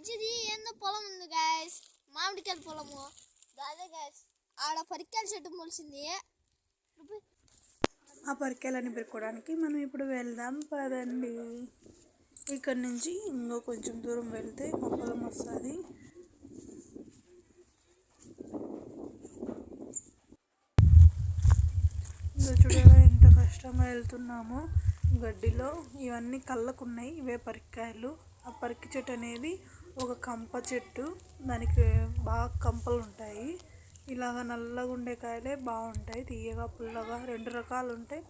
బుజ్జిది ఏందో పొలం ఉంది గాయస్, మామిడికాయల పొలము. అదే గాయస్ ఆడ పరికాయల చెట్టు మొలిసింది. ఆ పరికాయలని పెట్టుకోవడానికి మనం ఇప్పుడు వెళ్దాం పదండి. ఇక్కడ నుంచి ఇంకో కొంచెం దూరం వెళ్తే మా పొలం వస్తుంది. ఇంకా చూడాలి ఎంత కష్టంగా వెళ్తున్నామో గడ్డిలో. ఇవన్నీ కళ్ళకున్నాయి, ఇవే పరికాయలు. ఆ పరిక చెట్టు అనేది ఒక కంప చెట్టు, దానికి బాగా కంపలు ఉంటాయి. ఇలాగ నల్లగా ఉండే కాయలే బాగుంటాయి, తీయగా పుల్లగా 2 రకాలు ఉంటాయి,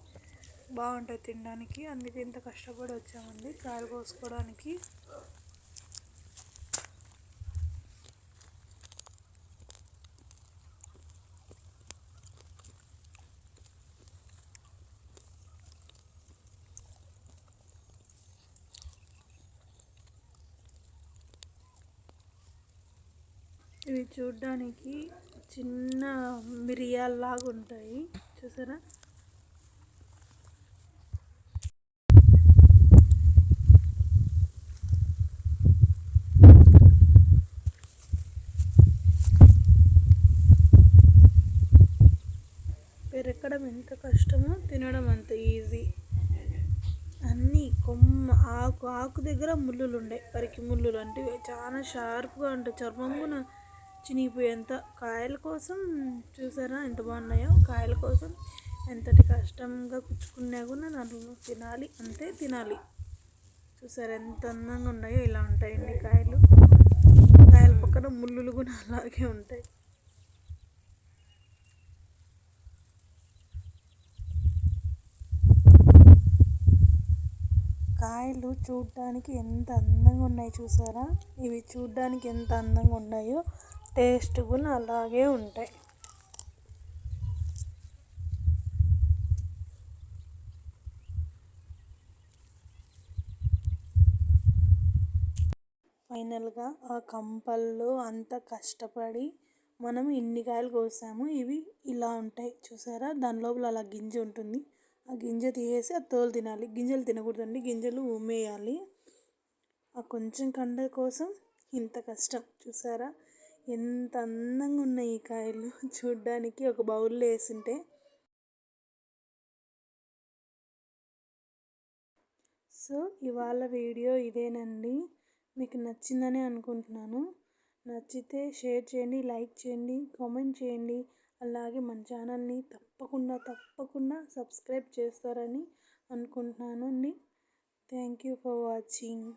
బాగుంటాయి తినడానికి. అందుకే ఇంత కష్టపడి వచ్చామండి కాయలు కోసుకోవడానికి. ఇవి చూడ్డానికి చిన్న మిరియాల్లాగా ఉంటాయి, చూసారా. పెరగడం ఎంత కష్టమో తినడం అంత ఈజీ. అన్నీ ఆకు దగ్గర ముళ్ళులు ఉండే, పరికి ముళ్ళులు అంటే చాలా షార్ప్గా ఉంటాయి, చర్మం చినిగిపోయేంత. కాయల కోసం చూసారా ఎంత బాగున్నాయో. కాయల కోసం ఎంతటి కష్టంగా కుచ్చుకున్నా కూడా నన్ను తినాలి అంతే తినాలి. చూసారా ఎంత అందంగా ఉన్నాయో. ఇలా ఉంటాయండి కాయలు. కాయల పక్కన ముళ్ళులు కూడా అలాగే ఉంటాయి. కాయలు చూడడానికి ఎంత అందంగా ఉన్నాయి చూసారా. ఇవి చూడడానికి ఎంత అందంగా ఉన్నాయో టేస్ట్ కూడా అలాగే ఉంటాయి. ఫైనల్గా ఆ కంపల్లో అంత కష్టపడి మనం ఇన్ని కాయలు కోసాము. ఇవి ఇలా ఉంటాయి చూసారా. దాని లోపల అలా గింజ ఉంటుంది, ఆ గింజ తీసేసి ఆ తోలు తినాలి. గింజలు తినకూడదండి, గింజలు ఉమ్మేయాలి. ఆ కొంచెం కండ కోసం ఇంత కష్టం చూసారా. ఎంత అందంగా ఉన్నాయి ఈ కాయలు చూడ్డానికి. ఒక బౌల్లో వేసింటే. సో ఇవాళ వీడియో ఇదేనండి. మీకు నచ్చిందని అనుకుంటున్నాను. నచ్చితే షేర్ చేయండి, లైక్ చేయండి, కామెంట్ చేయండి. అలాగే మన ఛానల్ని తప్పకుండా సబ్స్క్రైబ్ చేస్తారని అనుకుంటున్నాను అండి. Thank you for watching.